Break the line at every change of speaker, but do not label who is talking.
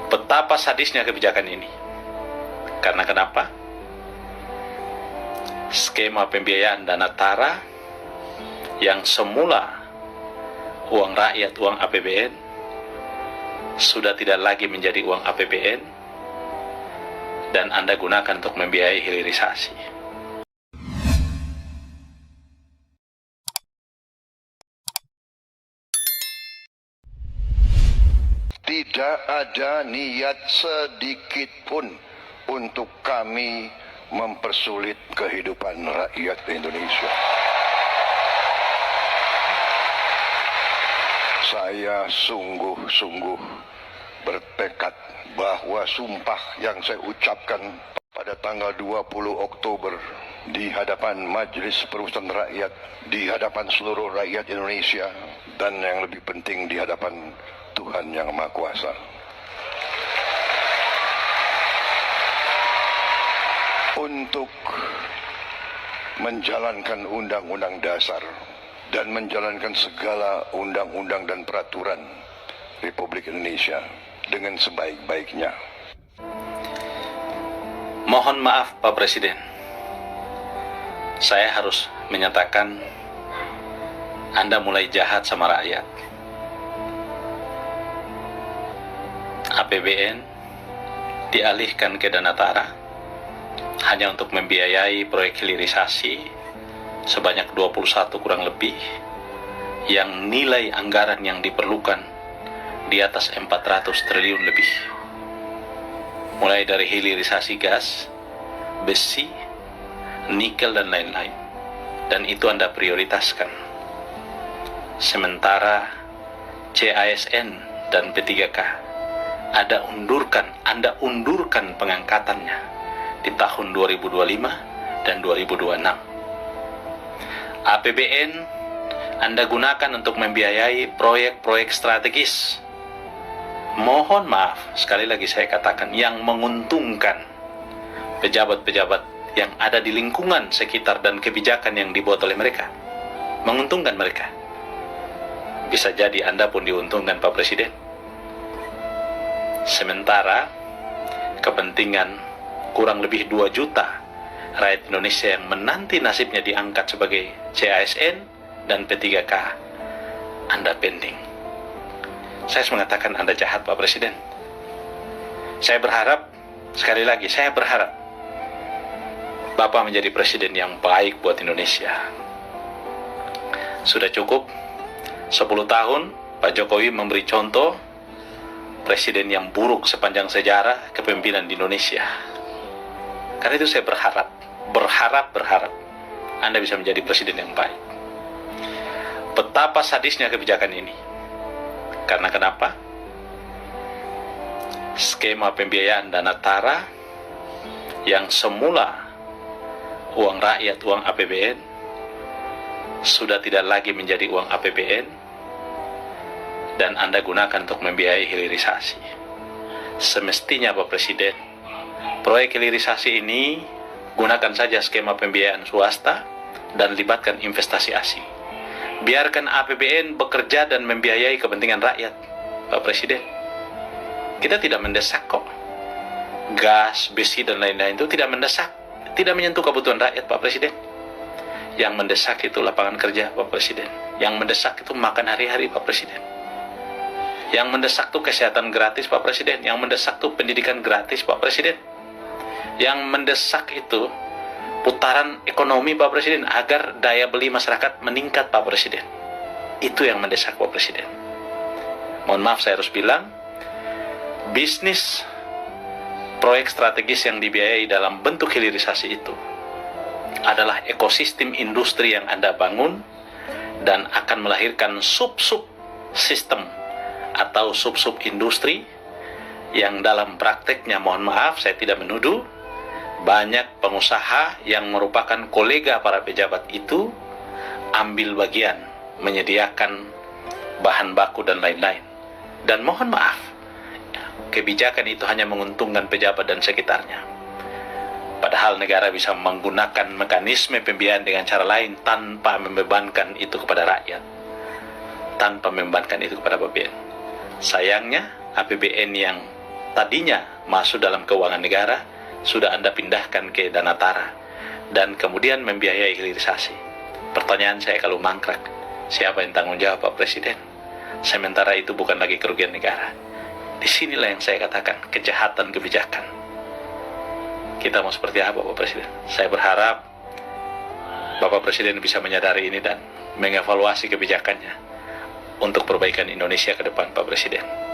Betapa sadisnya kebijakan ini. Karena kenapa? Skema pembiayaan dana TARA yang semula uang rakyat, uang APBN, sudah tidak lagi menjadi uang APBN dan Anda gunakan untuk membiayai hilirisasi.
Tidak ada niat sedikit pun untuk kami mempersulit kehidupan rakyat Indonesia. Saya sungguh-sungguh bertekad bahwa sumpah yang saya ucapkan pada tanggal 20 Oktober di hadapan Majelis Permusyawaratan Rakyat, di hadapan seluruh rakyat Indonesia, dan yang lebih penting di hadapan Tuhan Yang Maha Kuasa. Untuk menjalankan Undang-Undang Dasar dan menjalankan segala undang-undang dan peraturan Republik Indonesia dengan sebaik-baiknya.
Mohon maaf Pak Presiden, saya harus menyatakan Anda mulai jahat sama rakyat. APBN dialihkan ke dana TARA hanya untuk membiayai proyek hilirisasi sebanyak 21 kurang lebih, yang nilai anggaran yang diperlukan di atas 400 triliun lebih. Mulai dari hilirisasi gas, besi, nikel dan lain-lain. Dan itu Anda prioritaskan. Sementara CASN dan P3K Anda undurkan pengangkatannya di tahun 2025 dan 2026. APBN Anda gunakan untuk membiayai proyek-proyek strategis. Mohon maaf, sekali lagi saya katakan, yang menguntungkan pejabat-pejabat yang ada di lingkungan sekitar dan kebijakan yang dibuat oleh mereka. Menguntungkan mereka. Bisa jadi Anda pun diuntungkan Pak Presiden. Sementara kepentingan kurang lebih 2 juta rakyat Indonesia yang menanti nasibnya diangkat sebagai CASN dan P3K, Anda pending. Saya harus mengatakan Anda jahat Pak Presiden. Saya berharap, sekali lagi, saya berharap Bapak menjadi presiden yang baik buat Indonesia. Sudah cukup 10 tahun Pak Jokowi memberi contoh presiden yang buruk sepanjang sejarah kepemimpinan di Indonesia. Karena itu saya berharap Anda bisa menjadi presiden yang baik. Betapa sadisnya kebijakan ini. Karena kenapa? Skema pembiayaan dana TARA yang semula uang rakyat, uang APBN, sudah tidak lagi menjadi uang APBN dan Anda gunakan untuk membiayai hilirisasi. Semestinya Pak Presiden, proyek hilirisasi ini gunakan saja skema pembiayaan swasta dan libatkan investasi asing. Biarkan APBN bekerja dan membiayai kepentingan rakyat, Pak Presiden. Kita tidak mendesak kok. Gas, besi, dan lain-lain itu tidak mendesak. Tidak menyentuh kebutuhan rakyat, Pak Presiden. Yang mendesak itu lapangan kerja, Pak Presiden. Yang mendesak itu makan hari-hari, Pak Presiden. Yang mendesak itu kesehatan gratis, Pak Presiden. Yang mendesak itu pendidikan gratis, Pak Presiden. Yang mendesak itu putaran ekonomi, Pak Presiden, agar daya beli masyarakat meningkat, Pak Presiden. Itu yang mendesak, Pak Presiden. Mohon maaf saya harus bilang, bisnis proyek strategis yang dibiayai dalam bentuk hilirisasi itu adalah ekosistem industri yang Anda bangun dan akan melahirkan sub-sub sistem atau sub-sub industri yang dalam prakteknya, mohon maaf saya tidak menuduh, banyak pengusaha yang merupakan kolega para pejabat itu ambil bagian menyediakan bahan baku dan lain-lain. Dan mohon maaf, kebijakan itu hanya menguntungkan pejabat dan sekitarnya. Padahal negara bisa menggunakan mekanisme pembiayaan dengan cara lain tanpa membebankan itu kepada rakyat, tanpa membebankan itu kepada APBN. Sayangnya APBN yang tadinya masuk dalam keuangan negara, sudah Anda pindahkan ke dana tara, dan kemudian membiayai hilirisasi. Pertanyaan saya kalau mangkrak, siapa yang tanggung jawab Pak Presiden? Sementara itu bukan lagi kerugian negara. Disinilah yang saya katakan, kejahatan kebijakan. Kita mau seperti apa Pak Presiden? Saya berharap Bapak Presiden bisa menyadari ini dan mengevaluasi kebijakannya untuk perbaikan Indonesia ke depan Pak Presiden.